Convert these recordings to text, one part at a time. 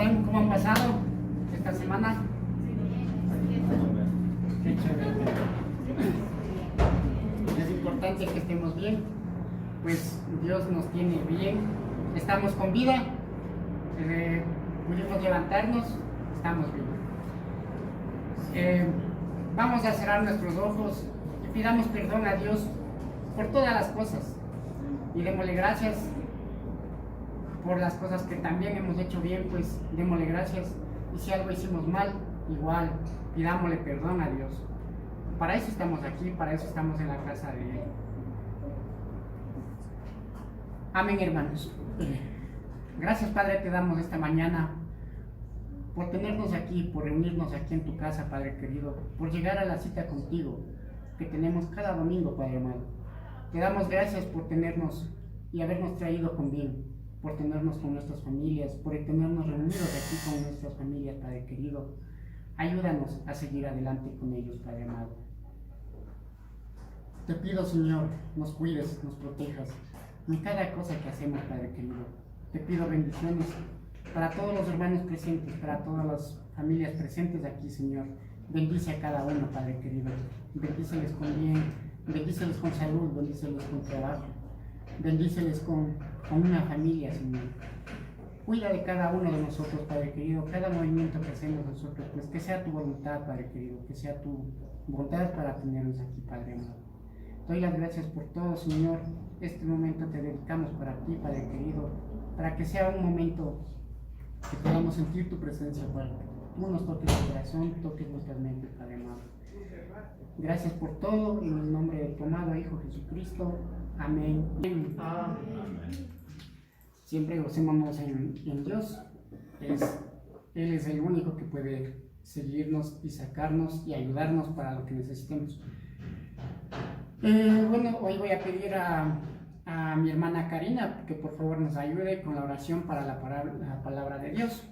están? ¿Cómo han pasado esta semana? Qué chévere. Es importante que estemos bien, pues Dios nos tiene bien. Estamos con vida, pudimos levantarnos, estamos bien. Vamos a cerrar nuestros ojos y pidamos perdón a Dios por todas las cosas y démosle gracias por las cosas que también hemos hecho bien, pues démosle gracias, y si algo hicimos mal, igual pidámosle perdón a Dios. Para eso estamos aquí, para eso estamos en la casa de Él. Amén, hermanos. Gracias, Padre, te damos esta mañana por tenernos aquí, por reunirnos aquí en tu casa, Padre querido, por llegar a la cita contigo que tenemos cada domingo, Padre amado. Te damos gracias por tenernos y habernos traído con bien, por tenernos con nuestras familias, por tenernos reunidos aquí con nuestras familias, Padre querido. Ayúdanos a seguir adelante con ellos, Padre amado. Te pido, Señor, nos cuides, nos protejas en cada cosa que hacemos, Padre querido. Te pido bendiciones para todos los hermanos presentes, para todas las familias presentes aquí, Señor. Bendice a cada uno, Padre querido. Bendíceles con bien, bendíceles con salud, bendíceles con trabajo, bendíceles con una familia, Señor. Cuida de cada uno de nosotros, Padre querido, cada movimiento que hacemos nosotros, pues que sea tu voluntad, Padre querido, que sea tu voluntad para tenernos aquí, Padre amado. Doy las gracias por todo, Señor. Este momento te dedicamos para ti, Padre querido, para que sea un momento que podamos sentir tu presencia, Padre. Tú nos toques el corazón, toques nuestras mentes, Padre amado. Gracias por todo, en el nombre de tu amado Hijo Jesucristo. Amén. Siempre gocémonos en Dios. Él es el único que puede seguirnos y sacarnos y ayudarnos para lo que necesitemos. Bueno, hoy voy a pedir a mi hermana Karina que por favor nos ayude con la oración para la palabra de Dios.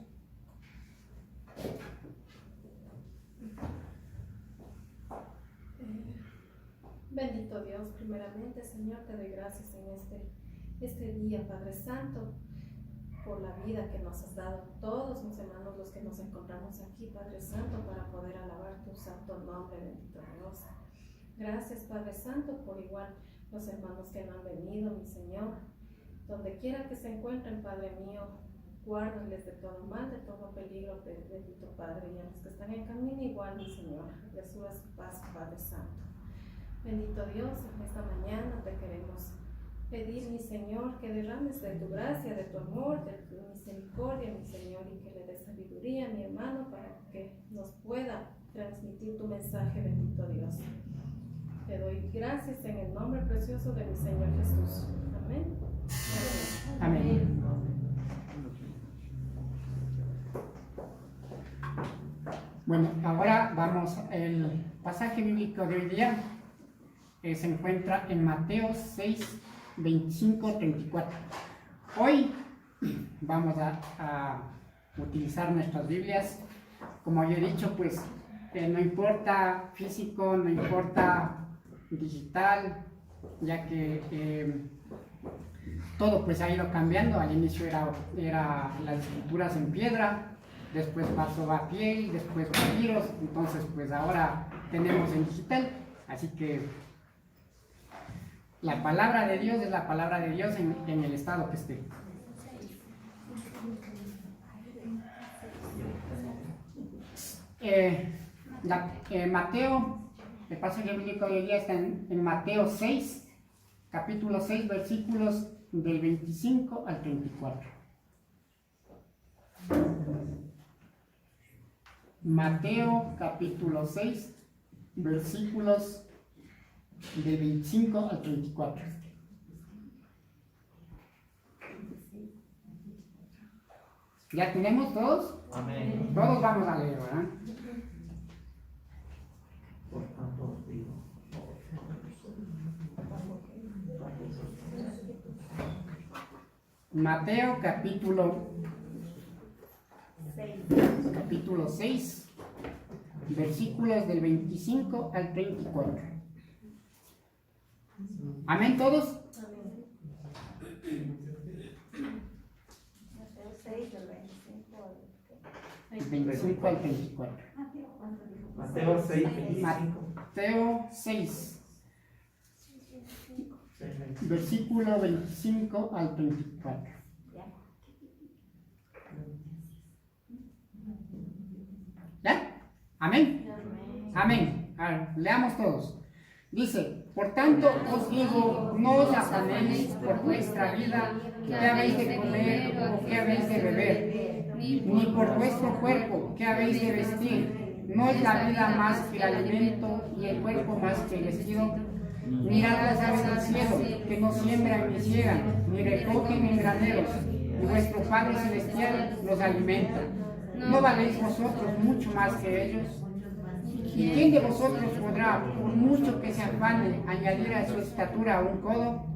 Bendito Dios, primeramente, Señor, te doy gracias en este día, Padre Santo, por la vida que nos has dado todos mis hermanos, los que nos encontramos aquí, Padre Santo, para poder alabar tu santo nombre, bendito Dios. Gracias, Padre Santo, por igual los hermanos que no han venido, mi Señor. Donde quiera que se encuentren, Padre mío, guárdenles de todo mal, de todo peligro, bendito Padre. Y a los que están en camino, igual, mi Señor, les suba su paz, Padre Santo. Bendito Dios, en esta mañana te queremos pedir, mi Señor, que derrames de tu gracia, de tu amor, de tu misericordia, mi Señor, y que le des sabiduría a mi hermano para que nos pueda transmitir tu mensaje, bendito Dios. Te doy gracias en el nombre precioso de mi Señor Jesús. Amén. Amén. Bueno, ahora vamos al pasaje bíblico de hoy día. Se encuentra en Mateo 6, 25, 34. Hoy vamos a utilizar nuestras Biblias. Como yo he dicho, pues no importa físico, no importa digital, ya que todo pues ha ido cambiando. Al inicio era las escrituras en piedra, después pasó a piel, después papiros, entonces pues ahora tenemos en digital, así que la palabra de Dios es la palabra de Dios en el estado que esté. Mateo, el pasaje bíblico de hoy día está en Mateo 6, capítulo 6, versículos del 25 al 34. Mateo capítulo 6, versículos del 25 al 34. ¿Ya tenemos todos? Amén. Todos vamos a leer, ¿verdad? Mateo capítulo 6, versículos del 25 al 34. ¿Amén todos? Amén. Mateo 6, del 25 al 25 al 24. Mateo 6, 25. Mateo 6, versículo 25 al 24. ¿Ya? Amén. Amén. A ver, leamos todos. Dice, por tanto os digo, no os afanéis por vuestra vida, qué habéis de comer o qué habéis de beber, ni por vuestro cuerpo, qué habéis de vestir. ¿No es la vida más que el alimento y el cuerpo más que el vestido? Mirad las aves del cielo, que no siembran ni ciegan, ni recogen en graneros, y vuestro Padre Celestial los alimenta. ¿No valéis vosotros mucho más que ellos? ¿Y quién de vosotros podrá, por mucho que se afane, añadir a su estatura un codo?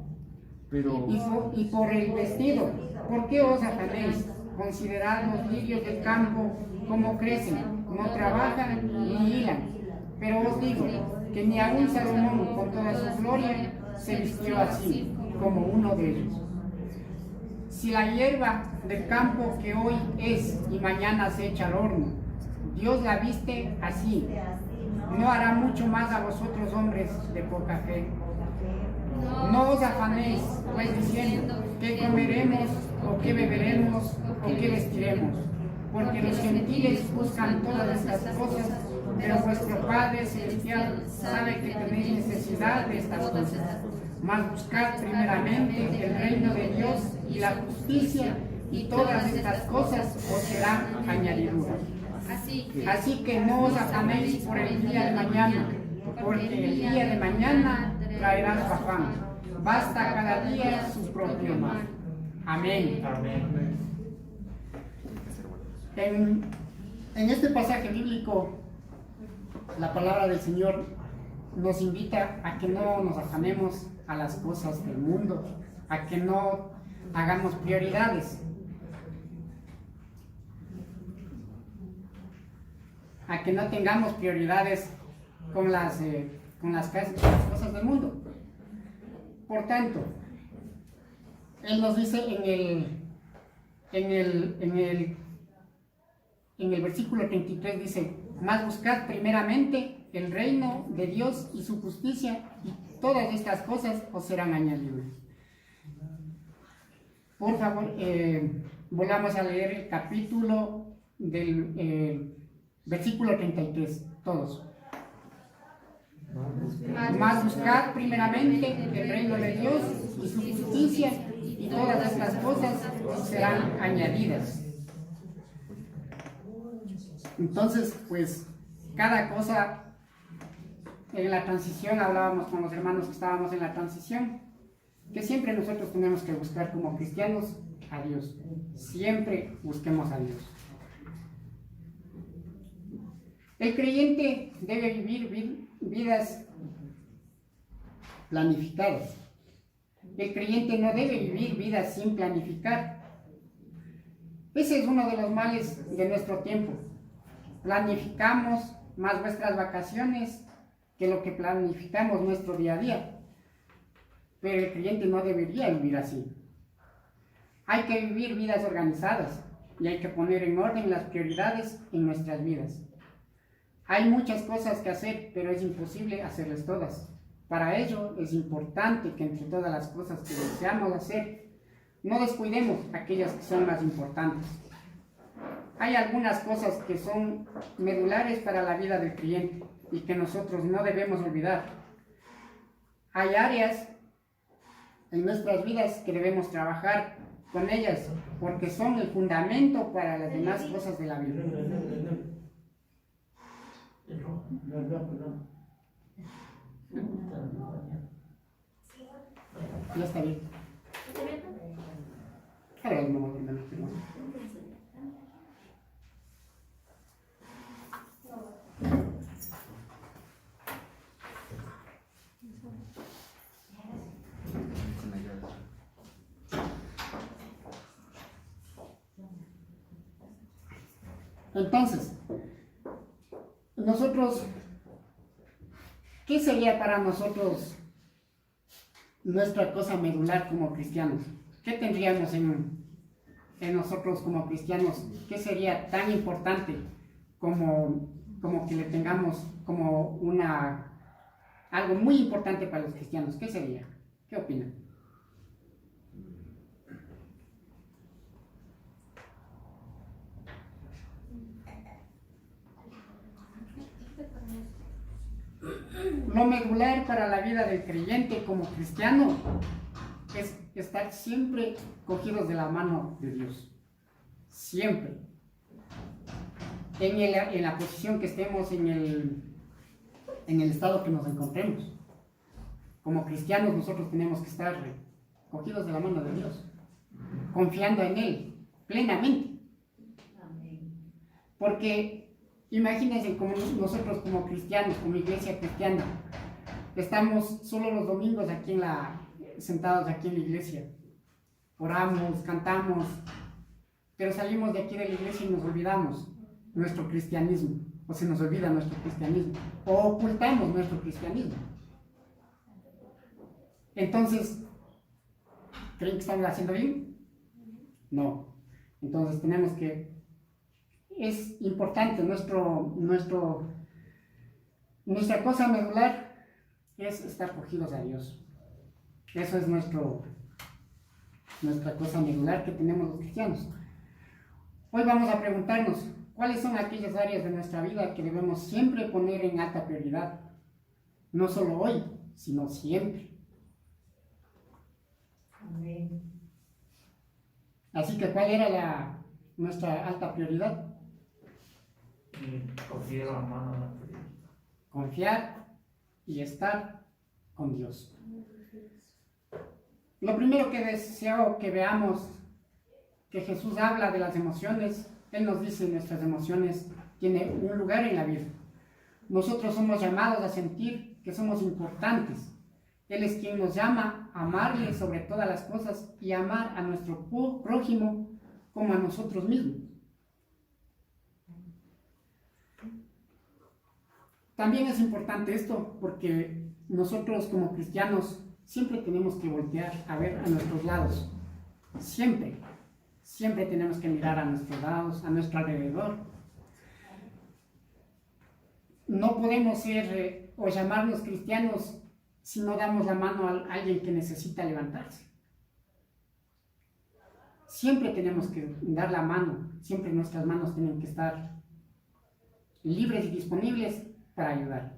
Y por el vestido, ¿por qué os afanéis? Considerad los lirios del campo, cómo crecen, no trabajan ni hilan. Pero os digo que ni aun Salomón, con toda su gloria, se vistió así, como uno de ellos. Si la hierba del campo que hoy es y mañana se echa al horno, Dios la viste así, ¿no hará mucho más a vosotros, hombres de poca fe? No os afanéis, pues diciendo, ¿qué comeremos, o qué beberemos, o qué vestiremos? Porque los gentiles buscan todas estas cosas, pero vuestro Padre Celestial sabe que tenéis necesidad de estas cosas. Mas buscad primeramente el reino de Dios y la justicia, y todas estas cosas os serán añadiduras. Así que no os afanéis por el día de mañana, porque el día de mañana traerá su afán. Basta cada día su propio mal. Amén. Amén. En este pasaje bíblico, la palabra del Señor nos invita a que no nos afanemos a las cosas del mundo, a que no hagamos prioridades, a que no tengamos prioridades con las cosas del mundo. Por tanto, Él nos dice en el versículo 33, dice, mas buscad primeramente el reino de Dios y su justicia, y todas estas cosas os serán añadidas. Por favor, volvamos a leer el capítulo del versículo 33, todos. Mas buscad primeramente el reino de Dios y su justicia, y todas estas cosas os serán añadidas. Entonces, pues, cada cosa, en la transición hablábamos con los hermanos que estábamos en la transición, que siempre nosotros tenemos que buscar como cristianos a Dios. Siempre busquemos a Dios. El creyente debe vivir vidas planificadas. El creyente no debe vivir vidas sin planificar. Ese es uno de los males de nuestro tiempo. Planificamos más nuestras vacaciones que lo que planificamos nuestro día a día. Pero el creyente no debería vivir así. Hay que vivir vidas organizadas y hay que poner en orden las prioridades en nuestras vidas. Hay muchas cosas que hacer, pero es imposible hacerlas todas. Para ello es importante que entre todas las cosas que deseamos hacer, no descuidemos aquellas que son más importantes. Hay algunas cosas que son medulares para la vida del creyente y que nosotros no debemos olvidar. Hay áreas en nuestras vidas que debemos trabajar con ellas porque son el fundamento para las demás cosas de la vida. Ya está bien. Ahora el número de la Entonces, nosotros, ¿qué sería para nosotros nuestra cosa medular como cristianos? ¿Qué tendríamos en en nosotros como cristianos, ¿qué sería tan importante como que le tengamos como algo muy importante para los cristianos? ¿Qué sería? ¿Qué opinan? Lo medular para la vida del creyente como cristiano es estar siempre cogidos de la mano de Dios. Siempre. En la posición que estemos, en el estado que nos encontremos. Como cristianos nosotros tenemos que estar cogidos de la mano de Dios, confiando en Él plenamente. Porque imagínense como nosotros como cristianos, como iglesia cristiana, estamos solo los domingos aquí sentados aquí en la iglesia. Oramos, cantamos, pero salimos de aquí de la iglesia y nos olvidamos nuestro cristianismo, o se nos olvida nuestro cristianismo, o ocultamos nuestro cristianismo. Entonces, ¿creen que estamos haciendo bien? No. Entonces es importante, nuestra cosa medular es estar cogidos a Dios. Eso es nuestra cosa medular que tenemos los cristianos. Hoy vamos a preguntarnos, ¿cuáles son aquellas áreas de nuestra vida que debemos siempre poner en alta prioridad? No solo hoy, sino siempre. Amén. Así que, ¿cuál era nuestra alta prioridad? Confiar la mano de la prioridad. Confiar y estar con Dios. Lo primero que deseo que veamos, que Jesús habla de las emociones. Él nos dice que nuestras emociones tienen un lugar en la vida. Nosotros somos llamados a sentir que somos importantes. Él es quien nos llama a amarle sobre todas las cosas y amar a nuestro prójimo como a nosotros mismos. También es importante esto porque nosotros como cristianos siempre tenemos que voltear a ver a nuestros lados. Siempre tenemos que mirar a nuestros lados, a nuestro alrededor. No podemos ser o llamarnos cristianos si no damos la mano a alguien que necesita levantarse. Siempre tenemos que dar la mano, siempre nuestras manos tienen que estar libres y disponibles para ayudar.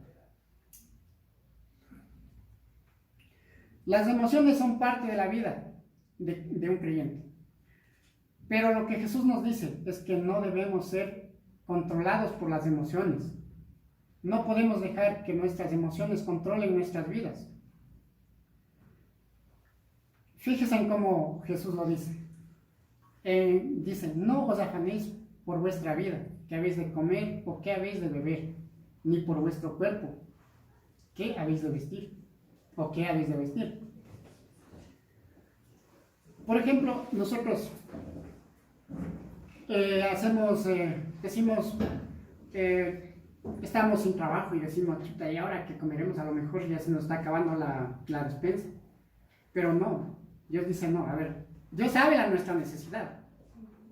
Las emociones son parte de la vida de un creyente. Pero lo que Jesús nos dice es que no debemos ser controlados por las emociones. No podemos dejar que nuestras emociones controlen nuestras vidas. Fíjense en cómo Jesús lo dice. Dice, no os afanéis por vuestra vida, qué habéis de comer o qué habéis de beber, ni por vuestro cuerpo, qué habéis de vestir o qué habéis de vestir. Por ejemplo, nosotros decimos, estamos sin trabajo y decimos, chuta, ¿y ahora qué comeremos? A lo mejor ya se nos está acabando la despensa. Pero no, Dios dice no, a ver, Dios sabe nuestra necesidad.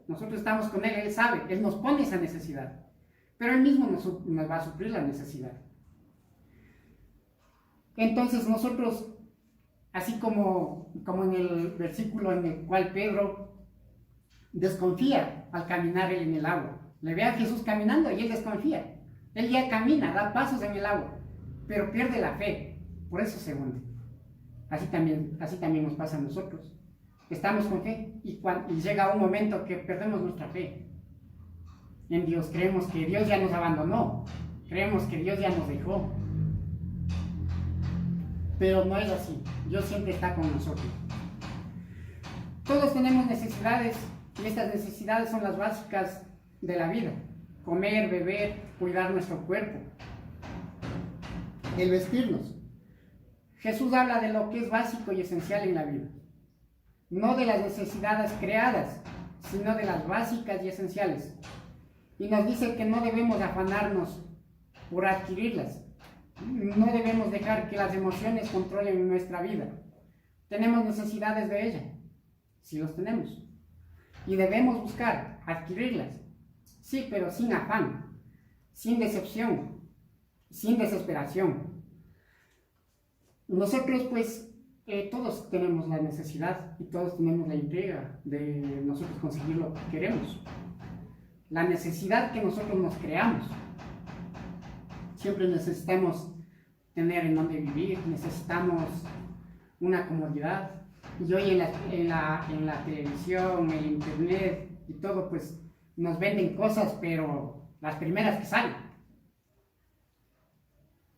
Nosotros estamos con Él, Él sabe, Él nos pone esa necesidad. Pero Él mismo nos va a suplir la necesidad. Entonces nosotros, así como en el versículo en el cual Pedro desconfía al caminar él en el agua. Le ve a Jesús caminando y él desconfía. Él ya camina, da pasos en el agua, pero pierde la fe, por eso se hunde. Así también nos pasa a nosotros. Estamos con fe y llega un momento que perdemos nuestra fe en Dios. Creemos que Dios ya nos abandonó, creemos que Dios ya nos dejó. Pero no es así, Dios siempre está con nosotros. Todos tenemos necesidades y estas necesidades son las básicas de la vida: comer, beber, cuidar nuestro cuerpo, el vestirnos. Jesús habla de lo que es básico y esencial en la vida, no de las necesidades creadas, sino de las básicas y esenciales. Y nos dice que no debemos afanarnos por adquirirlas. No debemos dejar que las emociones controlen nuestra vida. Tenemos necesidades de ella, si los tenemos. y debemos buscar adquirirlas. Sí, pero sin afán, sin decepción, sin desesperación. Nosotros pues todos tenemos la necesidad y todos tenemos la intriga de nosotros conseguir lo que queremos. La necesidad que nosotros nos creamos. Siempre necesitamos tener en dónde vivir, necesitamos una comodidad. Y hoy en la televisión, en internet y todo, pues nos venden cosas, pero las primeras que salen.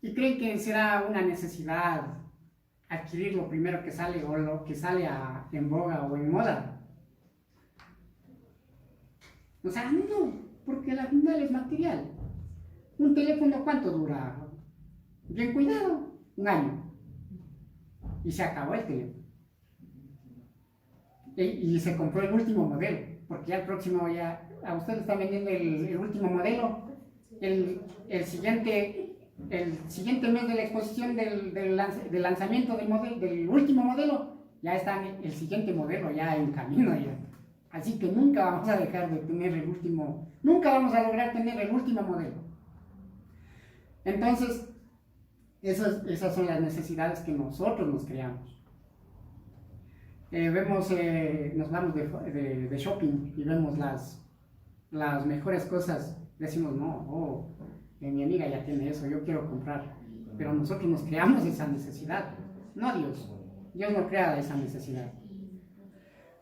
Y creen que será una necesidad adquirir lo primero que sale o lo que sale en boga o en moda. O sea, no, porque al final es material. Un teléfono, ¿cuánto dura? Bien cuidado, 1 año. Y se acabó el teléfono. Y se compró el último modelo, porque ya el próximo ya, a ustedes están vendiendo el último modelo, el siguiente mes de la exposición del lanzamiento del último modelo, ya está el siguiente modelo ya en camino ya. Así que nunca vamos a dejar de tener nunca vamos a lograr tener el último modelo. Entonces, esas son las necesidades que nosotros nos creamos. Nos vamos de shopping y vemos las mejores cosas, decimos, no, mi amiga ya tiene eso, yo quiero comprar. Pero nosotros nos creamos esa necesidad, no Dios. Dios no crea esa necesidad.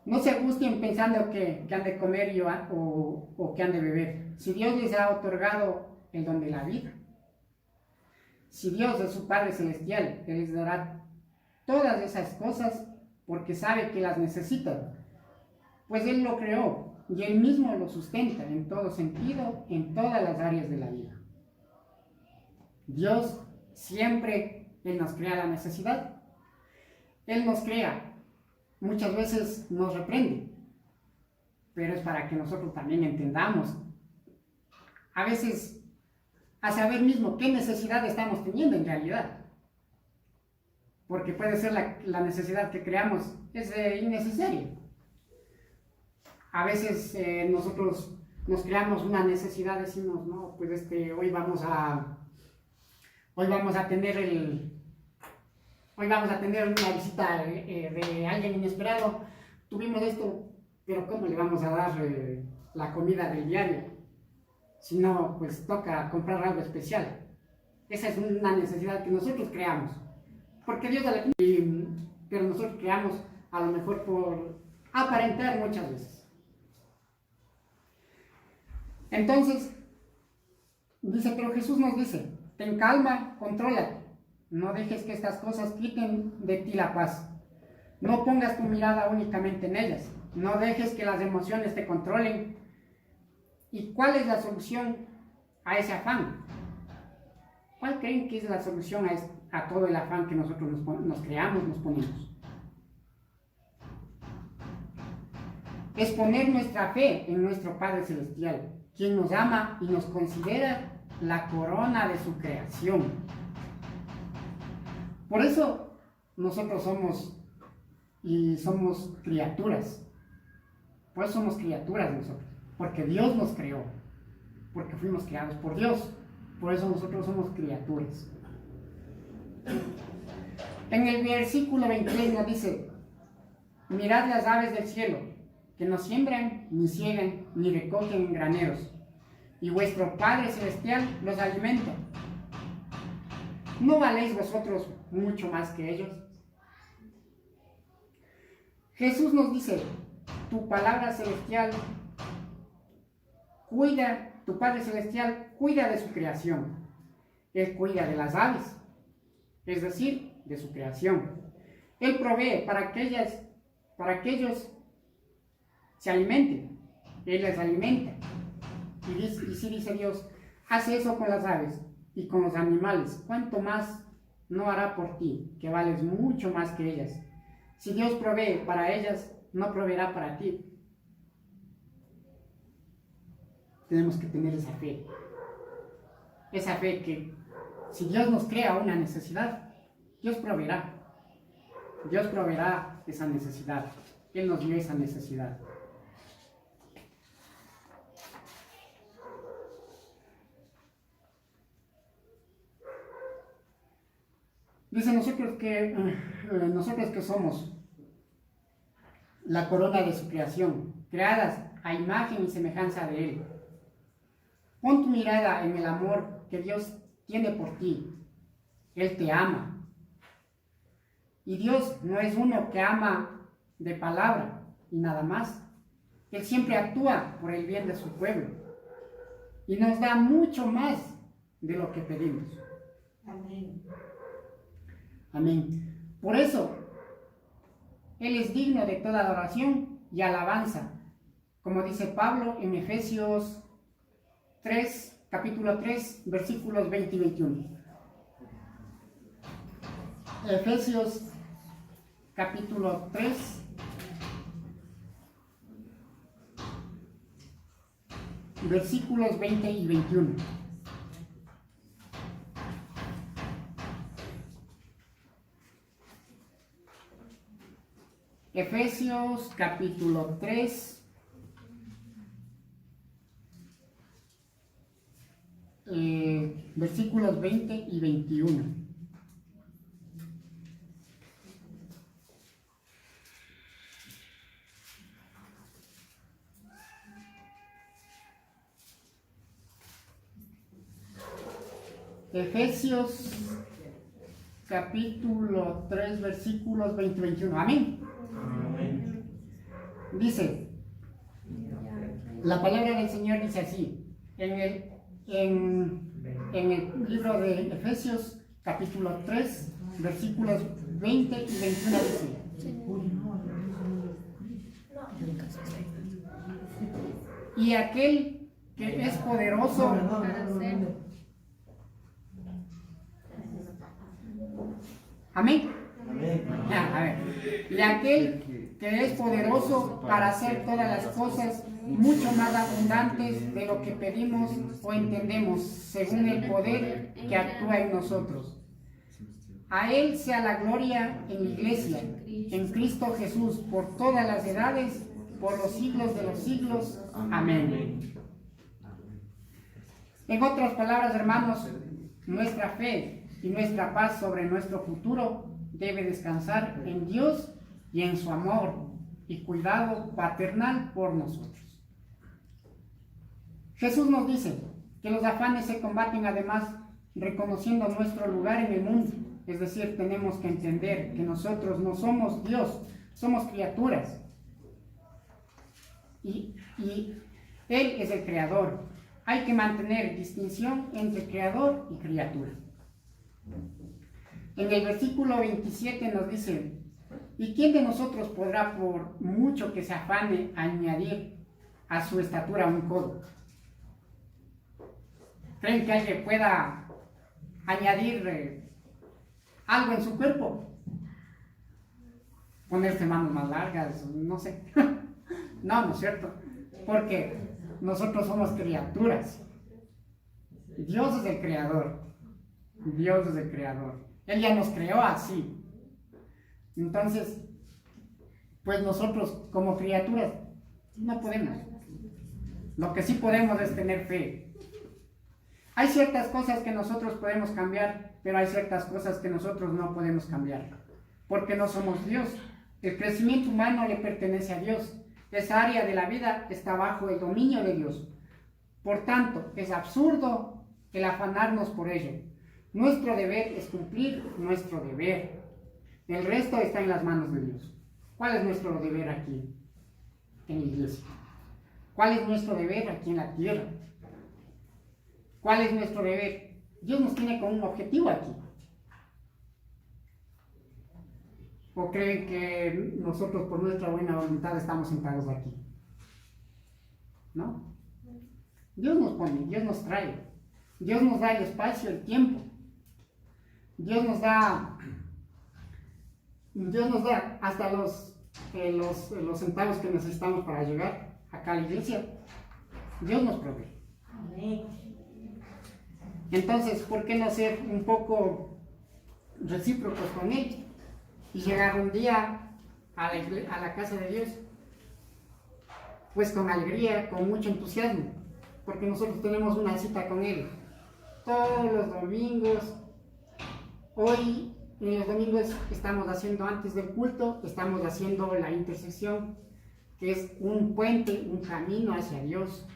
No se angustien pensando que han de comer o que han de beber. Si Dios les ha otorgado el don de la vida, si Dios es su Padre Celestial, Él les dará todas esas cosas porque sabe que las necesitan. Pues Él lo creó y Él mismo lo sustenta en todo sentido, en todas las áreas de la vida. Dios siempre, Él nos crea la necesidad. Él nos crea, muchas veces nos reprende, pero es para que nosotros también entendamos, a veces, a saber mismo qué necesidad estamos teniendo en realidad. Porque puede ser la necesidad que creamos es innecesaria. A veces nosotros nos creamos una necesidad, decimos, no, pues hoy vamos a tener una visita de alguien inesperado. Tuvimos esto, pero ¿cómo le vamos a dar la comida del diario? Si no, pues toca comprar algo especial. Esa es una necesidad que nosotros creamos. Porque Dios pero nosotros creamos a lo mejor por aparentar muchas veces. Entonces, dice, pero Jesús nos dice, ten calma, contrólate, no dejes que estas cosas quiten de ti la paz. No pongas tu mirada únicamente en ellas, no dejes que las emociones te controlen. ¿Y cuál es la solución a ese afán? ¿Cuál creen que es la solución a todo el afán que nosotros nos creamos, nos ponemos? Es poner nuestra fe en nuestro Padre Celestial, quien nos ama y nos considera la corona de su creación. Por eso nosotros somos criaturas. Por eso somos criaturas nosotros, porque Dios nos creó, porque fuimos creados por Dios. Por eso nosotros somos criaturas. En el versículo 23 nos dice, mirad las aves del cielo, que no siembran, ni ciegan, ni recogen en graneros, y vuestro Padre Celestial los alimenta. ¿No valéis vosotros mucho más que ellos? Jesús nos dice, tu Padre Celestial cuida de su creación. Él cuida de las aves, es decir, de su creación. Él provee para que ellos se alimenten. Él les alimenta. Y si dice Dios, hace eso con las aves y con los animales, ¿cuánto más no hará por ti, que vales mucho más que ellas? Si Dios provee para ellas, no proveerá para ti. Tenemos que tener esa fe. Esa fe que si Dios nos crea una necesidad, Dios proveerá. Dios proveerá esa necesidad. Él nos dio esa necesidad. Dice nosotros que somos la corona de su creación, creadas a imagen y semejanza de Él. Pon tu mirada en el amor que Dios tiene por ti. Él te ama. Y Dios no es uno que ama de palabra y nada más. Él siempre actúa por el bien de su pueblo y nos da mucho más de lo que pedimos. Amén. Amén. Por eso, Él es digno de toda adoración y alabanza, como dice Pablo en Efesios 3, capítulo 3, versículos 20 y 21. Efesios capítulo 3, versículos 20 y 21. Efesios capítulo 3, versículos 20 y 21. Efesios capítulo 3, versículos 20 y 21. Amén. Amén. Dice, la palabra del Señor dice así, en el libro de Efesios, capítulo 3, versículos 20 y 21 dice, y aquel que es poderoso, amén. Amén. Ya, a ver, y aquel que es poderoso para hacer todas las cosas mucho más abundantes de lo que pedimos o entendemos, según el poder que actúa en nosotros. A Él sea la gloria en la iglesia, en Cristo Jesús, por todas las edades, por los siglos de los siglos. Amén. En otras palabras, hermanos, nuestra fe y nuestra paz sobre nuestro futuro debe descansar en Dios y en su amor y cuidado paternal por nosotros. Jesús nos dice que los afanes se combaten además reconociendo nuestro lugar en el mundo. Es decir, tenemos que entender que nosotros no somos Dios, somos criaturas. Y Él es el creador. Hay que mantener distinción entre creador y criatura. En el versículo 27 nos dice, ¿y quién de nosotros podrá, por mucho que se afane, añadir a su estatura un codo? ¿Creen que alguien pueda añadir algo en su cuerpo? Ponerse manos más largas, no sé. No, no es cierto. Porque nosotros somos criaturas. Dios es el creador. Dios es el creador. Él ya nos creó así. Entonces, pues nosotros como criaturas no podemos. Lo que sí podemos es tener fe. Hay ciertas cosas que nosotros podemos cambiar, pero hay ciertas cosas que nosotros no podemos cambiar, porque no somos Dios. El crecimiento humano le pertenece a Dios. Esa área de la vida está bajo el dominio de Dios. Por tanto, es absurdo el afanarnos por ello. Nuestro deber es cumplir nuestro deber. El resto está en las manos de Dios. ¿Cuál es nuestro deber aquí en la iglesia? ¿Cuál es nuestro deber aquí en la tierra? ¿Cuál es nuestro deber? Dios nos tiene con un objetivo aquí. ¿O creen que nosotros por nuestra buena voluntad estamos sentados aquí? ¿No? Dios nos pone, Dios nos trae. Dios nos da el espacio, el tiempo. Dios nos da hasta los centavos que necesitamos para llegar acá a la iglesia. Dios nos provee. Entonces, ¿por qué no ser un poco recíprocos con Él y llegar un día a la casa de Dios? Pues con alegría, con mucho entusiasmo, porque nosotros tenemos una cita con Él todos los domingos. Hoy En los domingos estamos haciendo antes del culto, estamos haciendo la intercesión, que es un puente, un camino hacia Dios,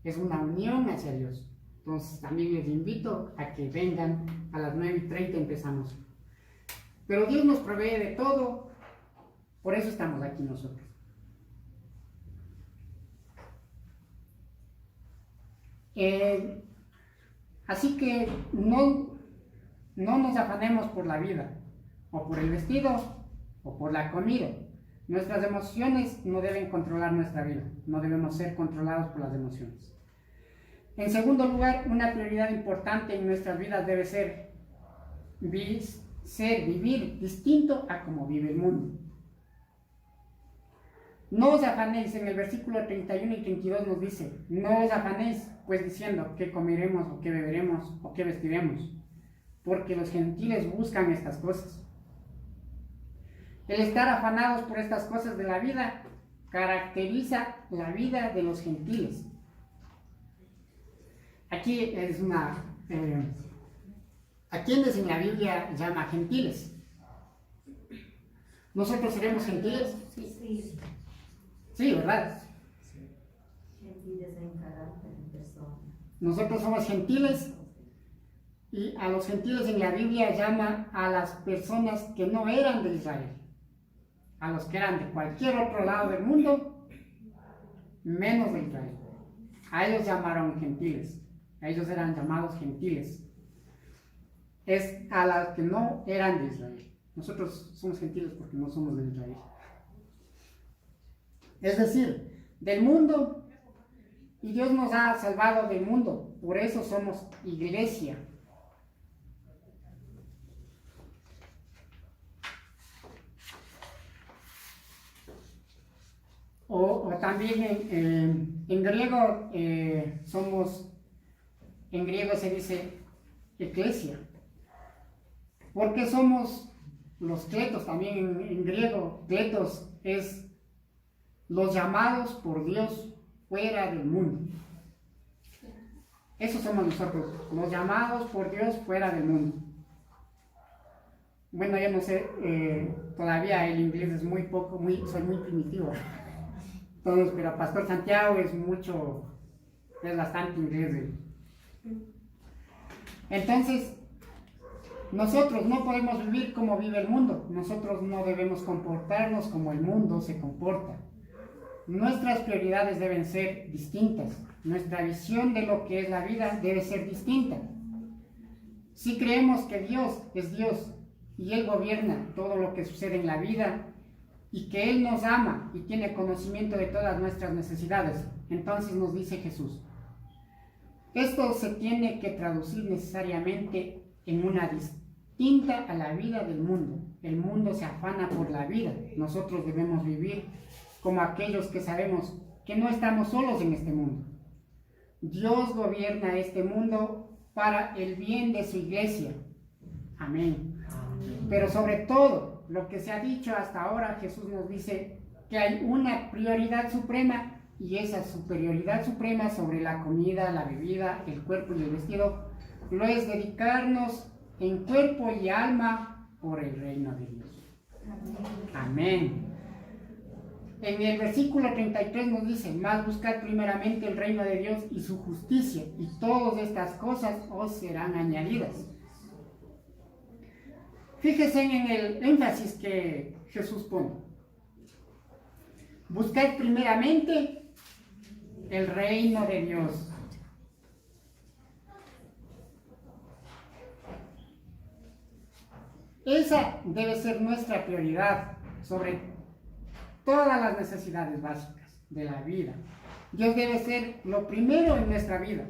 es una unión hacia Dios. Entonces también les invito a que vengan a las 9:30 empezamos. Pero Dios nos provee de todo, por eso estamos aquí nosotros. Así que no nos afanemos por la vida, o por el vestido, o por la comida. Nuestras emociones no deben controlar nuestra vida, no debemos ser controlados por las emociones. En segundo lugar, una prioridad importante en nuestras vidas debe ser vivir distinto a como vive el mundo. No os afanéis, en el versículo 31 y 32 nos dice, no os afanéis, pues diciendo, ¿qué comeremos, o qué beberemos, o qué vestiremos? Porque los gentiles buscan estas cosas. El estar afanados por estas cosas de la vida caracteriza la vida de los gentiles. Aquí es ¿a quiénes en la Biblia llama gentiles? ¿Nosotros seremos gentiles? Sí. Sí, ¿verdad? Gentiles en carácter, en persona. Nosotros somos gentiles, y a los gentiles en la Biblia llama a las personas que no eran de Israel, a los que eran de cualquier otro lado del mundo, menos de Israel. A ellos llamaron gentiles, a ellos eran llamados gentiles. Es a las que no eran de Israel. Nosotros somos gentiles porque no somos de Israel. Es decir, del mundo, y Dios nos ha salvado del mundo, por eso somos iglesia. O también en griego en griego se dice eclesia, porque somos los kletos, también en griego, kletos es los llamados por Dios fuera del mundo. Eso somos nosotros, los llamados por Dios fuera del mundo. Bueno, yo no sé, todavía el inglés es soy muy primitivo. Entonces, pero Pastor Santiago es bastante inglés. Entonces, nosotros no podemos vivir como vive el mundo. Nosotros no debemos comportarnos como el mundo se comporta. Nuestras prioridades deben ser distintas. Nuestra visión de lo que es la vida debe ser distinta. Si creemos que Dios es Dios y Él gobierna todo lo que sucede en la vida y que Él nos ama y tiene conocimiento de todas nuestras necesidades, entonces nos dice Jesús, esto se tiene que traducir necesariamente en una distinta a la vida del mundo. El mundo se afana por la vida. Nosotros debemos vivir como aquellos que sabemos que no estamos solos en este mundo. Dios gobierna este mundo para el bien de su iglesia. Amén. Pero sobre todo, lo que se ha dicho hasta ahora, Jesús nos dice que hay una prioridad suprema, y esa superioridad suprema sobre la comida, la bebida, el cuerpo y el vestido, lo es dedicarnos en cuerpo y alma por el reino de Dios. Amén. En el versículo 33 nos dice, mas buscad primeramente el reino de Dios y su justicia, y todas estas cosas os serán añadidas. Fíjense en el énfasis que Jesús pone. Buscad primeramente el reino de Dios. Esa debe ser nuestra prioridad sobre todas las necesidades básicas de la vida. Dios debe ser lo primero en nuestra vida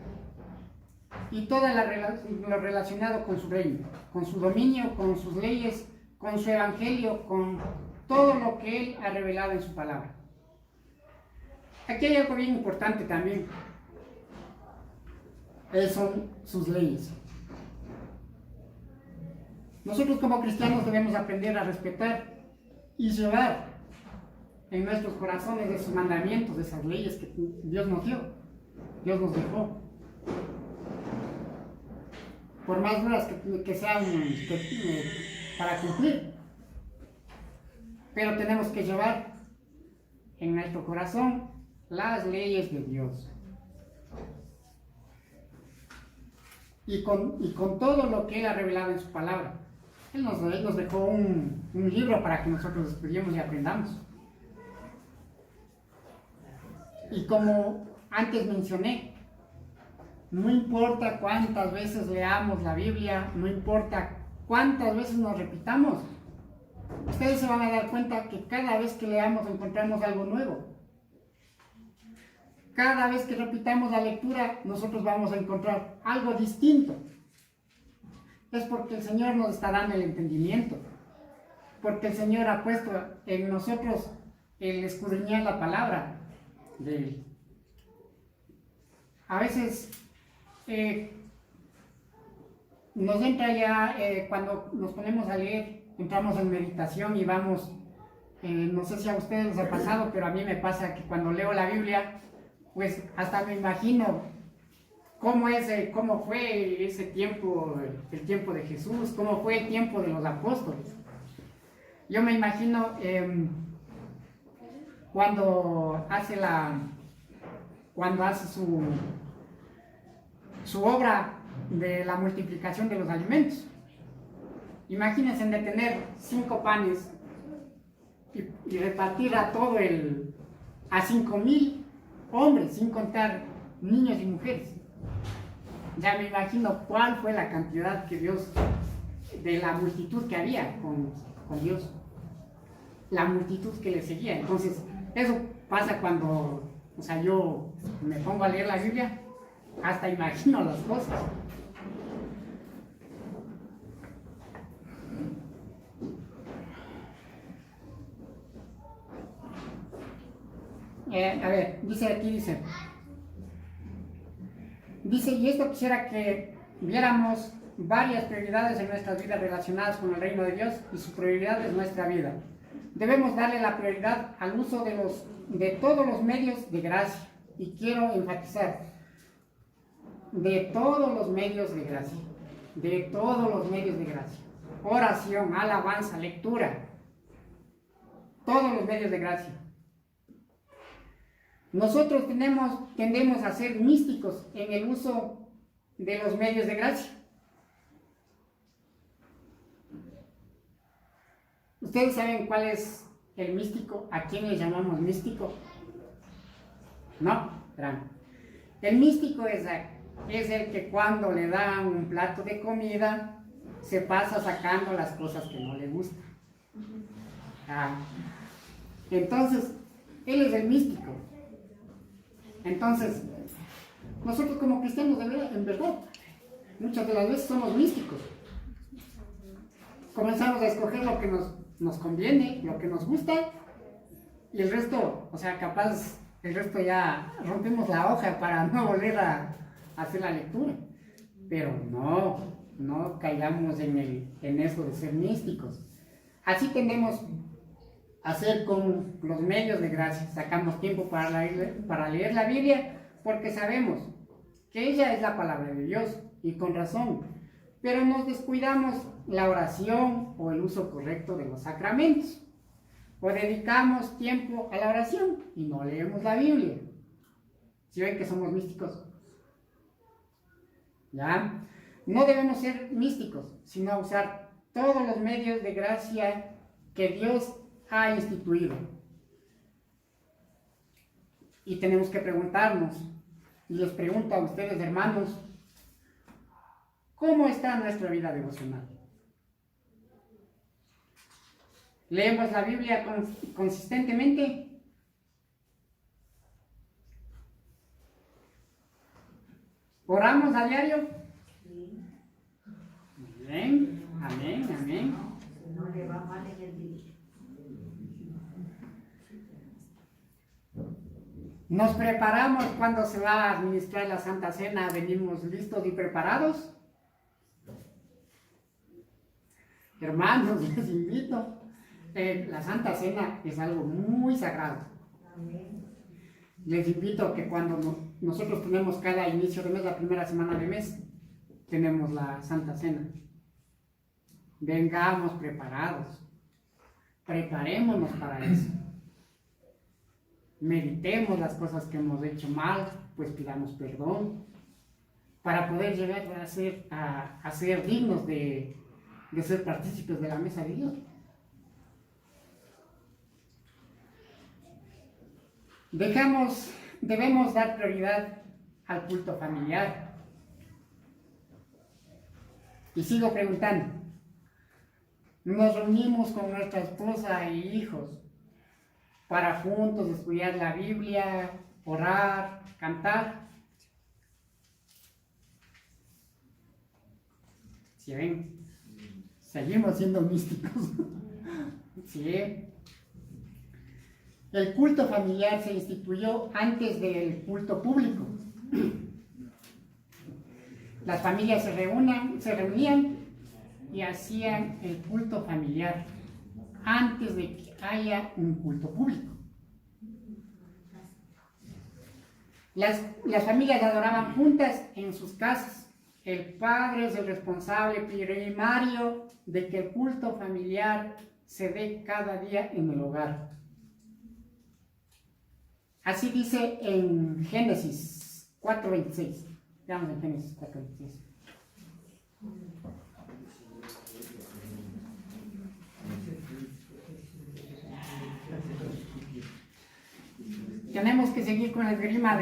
y todo lo relacionado con su reino, con su dominio, con sus leyes, con su evangelio, con todo lo que Él ha revelado en su palabra. Aquí hay algo bien importante también. Son sus leyes. Nosotros como cristianos debemos aprender a respetar y llevar en nuestros corazones esos mandamientos, esas leyes que Dios nos dio, Dios nos dejó. Por más duras que sean, para cumplir. Pero tenemos que llevar en nuestro corazón las leyes de Dios. Y con todo lo que Él ha revelado en su palabra. Él nos dejó un libro para que nosotros estudiemos y aprendamos. Y como antes mencioné, no importa cuántas veces leamos la Biblia, no importa cuántas veces nos repitamos, ustedes se van a dar cuenta que cada vez que leamos encontramos algo nuevo. Cada vez que repitamos la lectura, nosotros vamos a encontrar algo distinto. Es porque el Señor nos está dando el entendimiento, porque el Señor ha puesto en nosotros el escudriñar la palabra de Él. A veces nos entra ya, cuando nos ponemos a leer, entramos en meditación y vamos, no sé si a ustedes les ha pasado, pero a mí me pasa que cuando leo la Biblia, pues hasta me imagino cómo fue ese tiempo, el tiempo de Jesús, cómo fue el tiempo de los apóstoles. Yo me imagino cuando hace su obra de la multiplicación de los alimentos. Imagínense de tener 5 panes y repartir a 5,000 hombres, sin contar niños y mujeres. Ya me imagino cuál fue la cantidad que Dios, de la multitud que había con Dios, la multitud que le seguía. Entonces, eso pasa cuando, yo me pongo a leer la Biblia, hasta imagino las cosas. Dice, y esto quisiera que viéramos varias prioridades en nuestras vidas relacionadas con el reino de Dios, y su prioridad es nuestra vida. Debemos darle la prioridad al uso de todos los medios de gracia, y quiero enfatizar, de todos los medios de gracia, oración, alabanza, lectura, todos los medios de gracia. Nosotros tendemos a ser místicos en el uso de los medios de gracia. ¿Ustedes saben cuál es el místico? ¿A quién le llamamos místico? No, verán. El místico es el que cuando le dan un plato de comida se pasa sacando las cosas que no le gustan. Entonces, él es el místico. Entonces, nosotros como cristianos, en verdad, muchas de las veces somos místicos. Comenzamos a escoger lo que nos conviene, lo que nos gusta, y el resto, capaz, el resto ya rompemos la hoja para no volver a hacer la lectura. Pero no caigamos en eso de ser místicos. Así tendemos a hacer con los medios de gracia. Sacamos tiempo para leer la Biblia, porque sabemos que ella es la palabra de Dios, y con razón. Pero nos descuidamos la oración o el uso correcto de los sacramentos. O dedicamos tiempo a la oración y no leemos la Biblia. ¿Sí ven que somos místicos? ¿Ya? No debemos ser místicos, sino usar todos los medios de gracia que Dios ha instituido. Y tenemos que preguntarnos, y les pregunto a ustedes, hermanos, ¿cómo está nuestra vida devocional? ¿Leemos la Biblia consistentemente? ¿Oramos a diario? Sí. Amén, amén, amén. No le va mal en el día. ¿Nos preparamos cuando se va a administrar la Santa Cena? ¿Venimos listos y preparados? Hermanos, les invito. La Santa Cena es algo muy sagrado. Amén. Les invito a que cuando nosotros tenemos cada inicio de mes, la primera semana de mes, tenemos la Santa Cena. vengamos preparados. Preparémonos para eso. Meditemos las cosas que hemos hecho mal, pues pidamos perdón, para poder llegar a ser dignos de ser partícipes de la mesa de Dios. Debemos dar prioridad al culto familiar. Y sigo preguntando, nos reunimos con nuestra esposa e hijos para juntos estudiar la Biblia, orar, cantar. ¿Sí ven? Seguimos siendo místicos. ¿Sí? El culto familiar se instituyó antes del culto público. Las familias se reunían y hacían el culto familiar antes de que haya un culto público. Las familias adoraban juntas en sus casas. El padre es el responsable primario de que el culto familiar se dé cada día en el hogar. Así dice en Génesis 4:26. Veamos en Génesis 4:26. Tenemos que seguir con el esgrima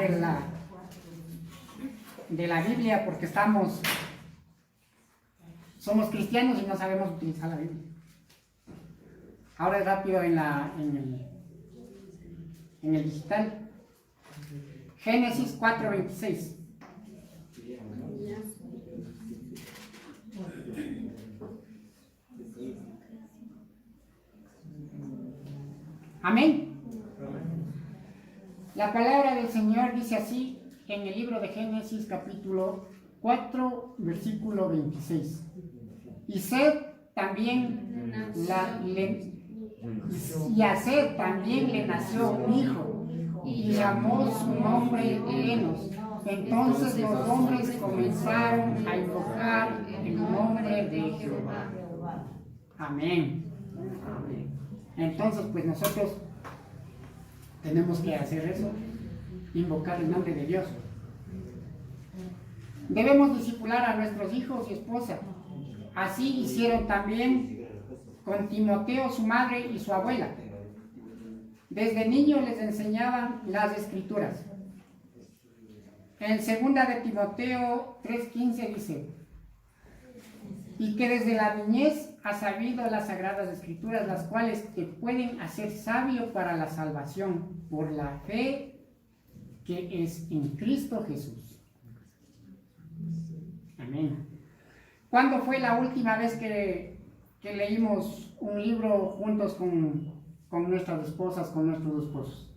de la Biblia porque somos cristianos y no sabemos utilizar la Biblia. Ahora es rápido en el digital. Génesis 4:26. Amén. La palabra del Señor dice así en el libro de Génesis capítulo 4 versículo 26. Y Set también a Set también le nació un hijo y llamó su nombre Enos. Entonces los hombres comenzaron a invocar el nombre de Jehová. Amén. Entonces pues nosotros tenemos que hacer eso, invocar el nombre de Dios. Debemos discipular a nuestros hijos y esposas. Así hicieron también con Timoteo, su madre y su abuela. Desde niños les enseñaban las escrituras. En 2 de Timoteo 3:15 dice: y que desde la niñez has sabido las sagradas escrituras, las cuales te pueden hacer sabio para la salvación por la fe que es en Cristo Jesús. Amén. ¿Cuándo fue la última vez que leímos un libro juntos con nuestras esposas, con nuestros esposos?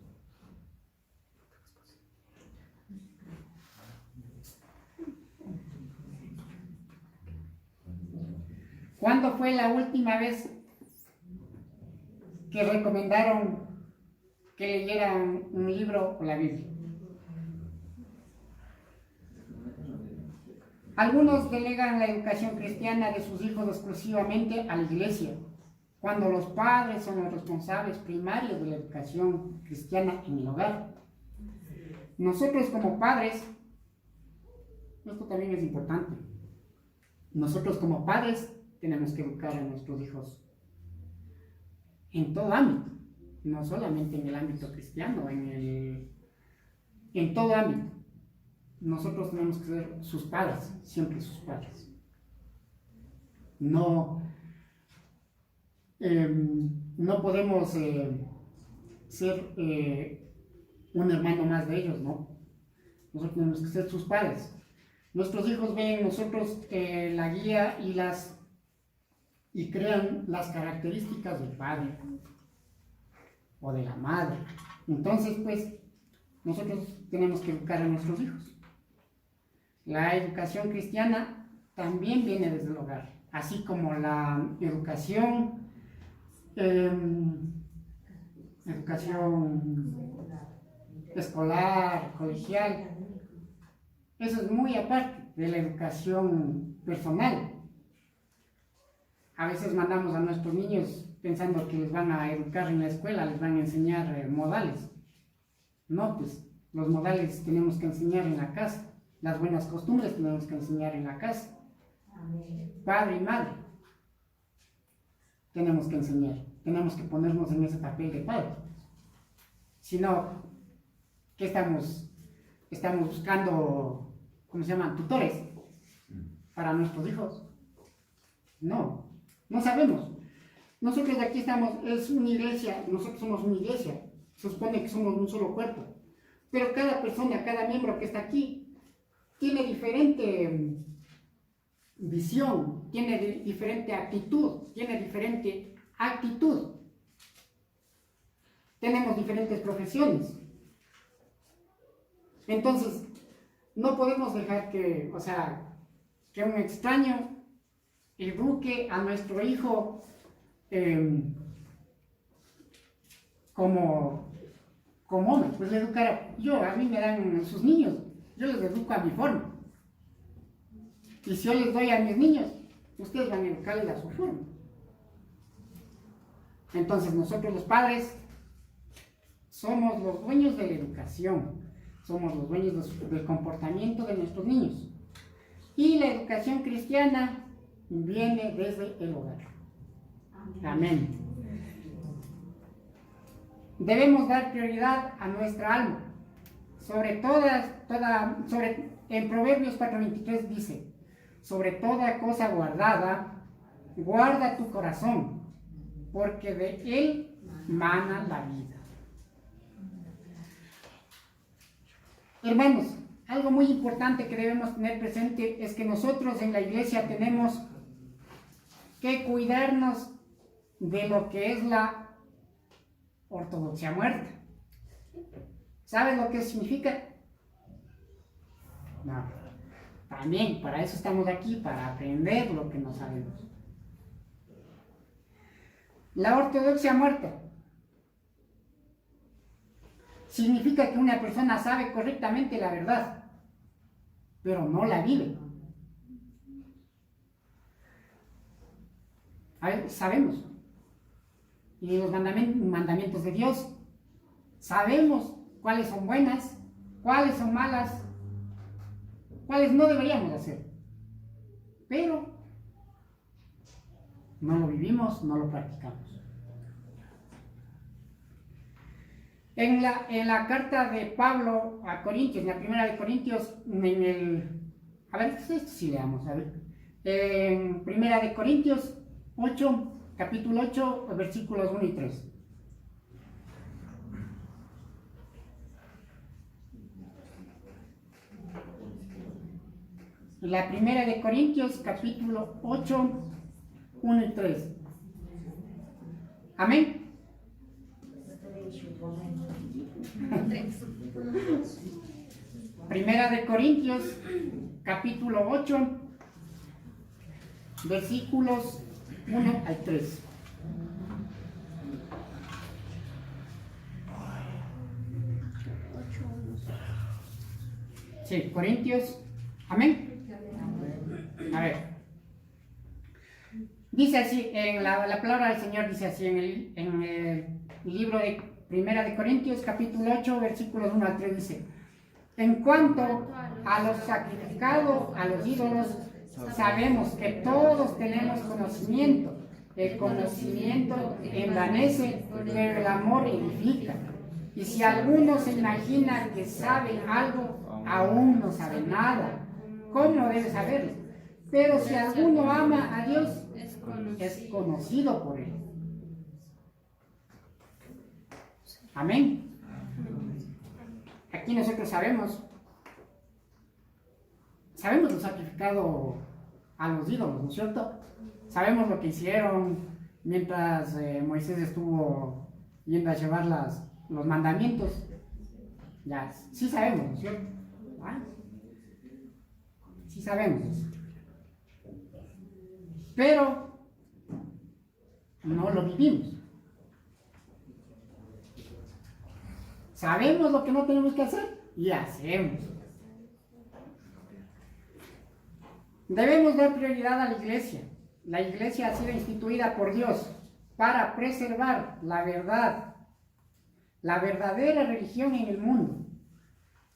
¿Cuándo fue la última vez que recomendaron que leyeran un libro o la Biblia? Algunos delegan la educación cristiana de sus hijos exclusivamente a la iglesia, cuando los padres son los responsables primarios de la educación cristiana en el hogar. Nosotros como padres, esto también es importante, nosotros como padres tenemos que educar a nuestros hijos en todo ámbito, no solamente en el ámbito cristiano, en todo ámbito. Nosotros tenemos que ser sus padres, siempre sus padres. No podemos ser un hermano más de ellos, ¿no? Nosotros tenemos que ser sus padres. Nuestros hijos ven en nosotros la guía y crean las características del padre o de la madre. Entonces, pues, nosotros tenemos que educar a nuestros hijos. La educación cristiana también viene desde el hogar, así como la educación escolar, colegial. Eso es muy aparte de la educación personal. A veces mandamos a nuestros niños pensando que les van a educar en la escuela, les van a enseñar modales. No, pues los modales tenemos que enseñar en la casa, las buenas costumbres tenemos que enseñar en la casa. Amén. Padre y madre tenemos que enseñar, tenemos que ponernos en ese papel de padre. Si no, ¿qué estamos buscando? ¿Cómo se llaman? ¿Tutores para nuestros hijos? No sabemos. Nosotros aquí estamos, es una iglesia, nosotros somos una iglesia, se supone que somos un solo cuerpo, pero cada persona, cada miembro que está aquí, tiene diferente visión, tiene diferente actitud, tiene diferente actitud. Tenemos diferentes profesiones. Entonces, no podemos dejar que un extraño eduque a nuestro hijo como hombre. Pues le educar, a mí me dan sus niños, yo les educo a mi forma. Y si yo les doy a mis niños, ustedes van a educarles a su forma. Entonces nosotros los padres somos los dueños de la educación, somos los dueños del comportamiento de nuestros niños. Y la educación cristiana viene desde el hogar. Amén. Debemos dar prioridad a nuestra alma. En Proverbios 4:23 dice, sobre toda cosa guardada, guarda tu corazón, porque de él mana la vida. Hermanos, algo muy importante que debemos tener presente es que nosotros en la iglesia tenemos que cuidarnos de lo que es la ortodoxia muerta. ¿Sabes lo que significa? No. También, para eso estamos aquí, para aprender lo que no sabemos. La ortodoxia muerta significa que una persona sabe correctamente la verdad, pero no la vive. Sabemos. Y los mandamientos de Dios, sabemos cuáles son buenas, cuáles son malas, cuáles no deberíamos hacer. Pero no lo vivimos, no lo practicamos. En la carta de Pablo a Corintios, en la primera de Corintios, esto sí leamos, en primera de Corintios 8, capítulo 8, versículos 1 y 3. La primera de Corintios, capítulo 8, 1 y 3. Amén. Primera de Corintios, capítulo 8, versículos 1 al 3. Sí, Corintios, amén. A ver, dice así, en la palabra del Señor dice así, en el libro de Primera de Corintios, capítulo 8, versículos 1 al 3, dice: en cuanto a los sacrificados a los ídolos, sabemos que todos tenemos conocimiento. El conocimiento envanece, pero el amor edifica. Y si alguno se imagina que sabe algo, aún no sabe nada. ¿Cómo debe saberlo? Pero si alguno ama a Dios, es conocido por él. Amén. Aquí nosotros sabemos lo sacrificado a los ídolos, ¿no es cierto? Sabemos lo que hicieron mientras Moisés estuvo yendo a llevar los mandamientos. Ya, sí sabemos, ¿no es cierto? Sí sabemos eso. Pero no lo vivimos. Sabemos lo que no tenemos que hacer y hacemos. Debemos dar prioridad a la iglesia. La iglesia ha sido instituida por Dios para preservar la verdad, la verdadera religión en el mundo.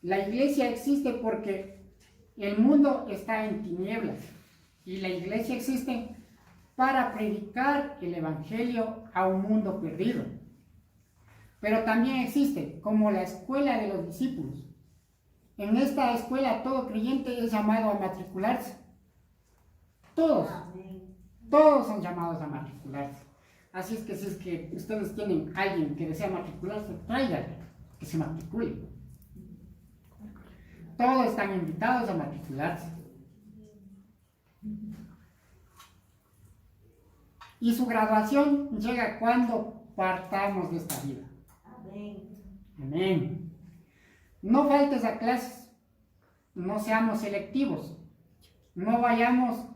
La iglesia existe porque el mundo está en tinieblas y la iglesia existe para predicar el evangelio a un mundo perdido. Pero también existe como la escuela de los discípulos. En esta escuela todo creyente es llamado a matricularse. Todos son llamados a matricularse. Así es que si es que ustedes tienen alguien que desea matricularse, tráiganle, que se matricule. Todos están invitados a matricularse. Y su graduación llega cuando partamos de esta vida. Amén. No faltes a clases, no seamos selectivos, no vayamos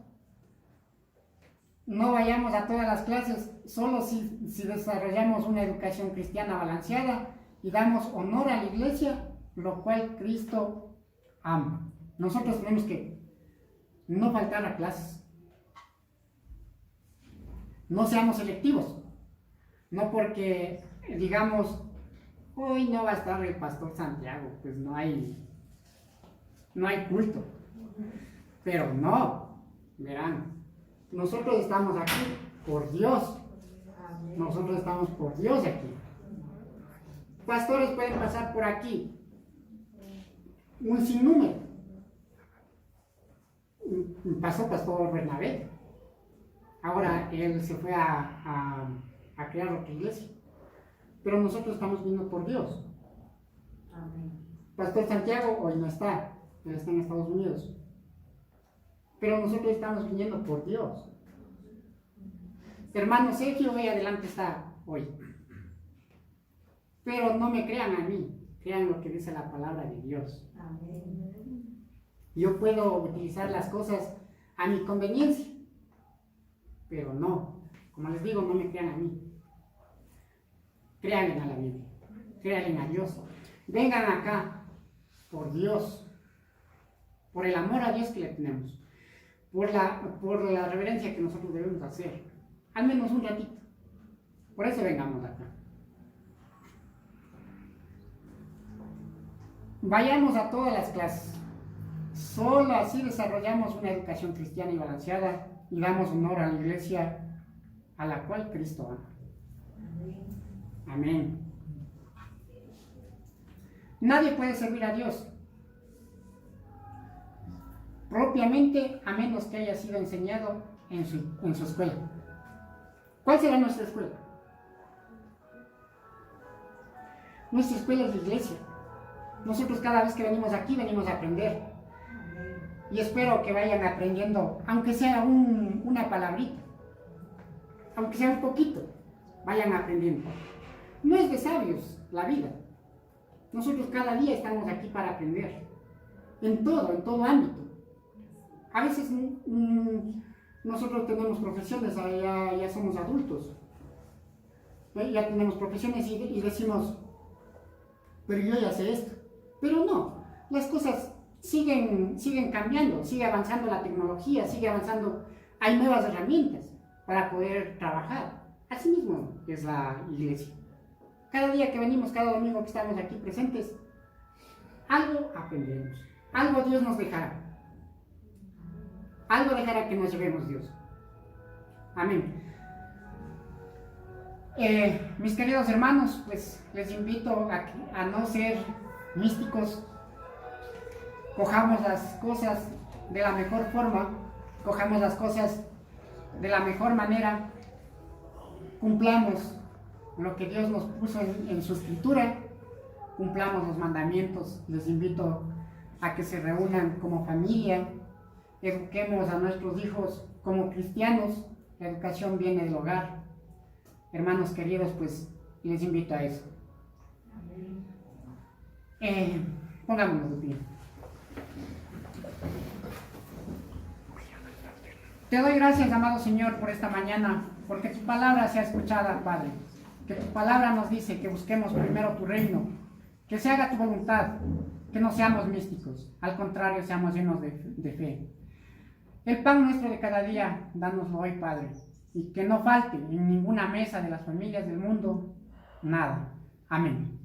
a todas las clases, solo si desarrollamos una educación cristiana balanceada y damos honor a la iglesia, lo cual Cristo ama. Nosotros tenemos que no faltar a clases. No seamos selectivos, no porque digamos, hoy no va a estar el pastor Santiago, pues no hay culto. Pero no, verán, nosotros estamos aquí por Dios. Nosotros estamos por Dios aquí. Pastores pueden pasar por aquí, un sinnúmero. Pasó Pastor Bernabé. Ahora él se fue a crear otra iglesia. Pero nosotros estamos viendo por Dios. Pastor Santiago hoy no está, él está en Estados Unidos. Pero nosotros estamos viniendo por Dios. Hermano Sergio hoy adelante está hoy. Pero no me crean a mí, crean lo que dice la palabra de Dios. Yo puedo utilizar las cosas a mi conveniencia, pero no, como les digo, no me crean a mí. Créanle a la Biblia, créanle a Dios. Vengan acá por Dios, por el amor a Dios que le tenemos, por la reverencia que nosotros debemos hacer, al menos un ratito. Por eso vengamos acá. Vayamos a todas las clases. Solo así desarrollamos una educación cristiana y balanceada y damos honor a la iglesia a la cual Cristo ama. Amén. Nadie puede servir a Dios propiamente a menos que haya sido enseñado en su escuela. ¿Cuál será nuestra escuela? Nuestra escuela es la iglesia. Nosotros cada vez que venimos aquí venimos a aprender. Y espero que vayan aprendiendo, aunque sea una palabrita, aunque sea un poquito, vayan aprendiendo. No es de sabios la vida. Nosotros cada día estamos aquí para aprender. En todo ámbito. A veces nosotros tenemos profesiones, ya somos adultos. Ya tenemos profesiones y decimos, pero yo ya sé esto. Pero no, las cosas siguen cambiando, sigue avanzando la tecnología, sigue avanzando, hay nuevas herramientas para poder trabajar. Así mismo es la iglesia. Cada día que venimos, cada domingo que estamos aquí presentes, algo aprendemos, algo Dios nos dejará. Algo dejará que nos llevemos Dios. Amén. Mis queridos hermanos, pues les invito a no ser místicos. Cojamos las cosas de la mejor forma, cojamos las cosas de la mejor manera, cumplamos lo que Dios nos puso en su escritura, cumplamos los mandamientos. Les invito a que se reúnan como familia, eduquemos a nuestros hijos como cristianos. La educación viene del hogar. Hermanos queridos, pues les invito a eso. Pongámonos de pie. Te doy gracias, amado Señor, por esta mañana, porque tu palabra sea escuchada, Padre. Que tu palabra nos dice que busquemos primero tu reino, que se haga tu voluntad, que no seamos místicos, al contrario, seamos llenos de fe. El pan nuestro de cada día, dánoslo hoy, Padre, y que no falte en ninguna mesa de las familias del mundo nada. Amén.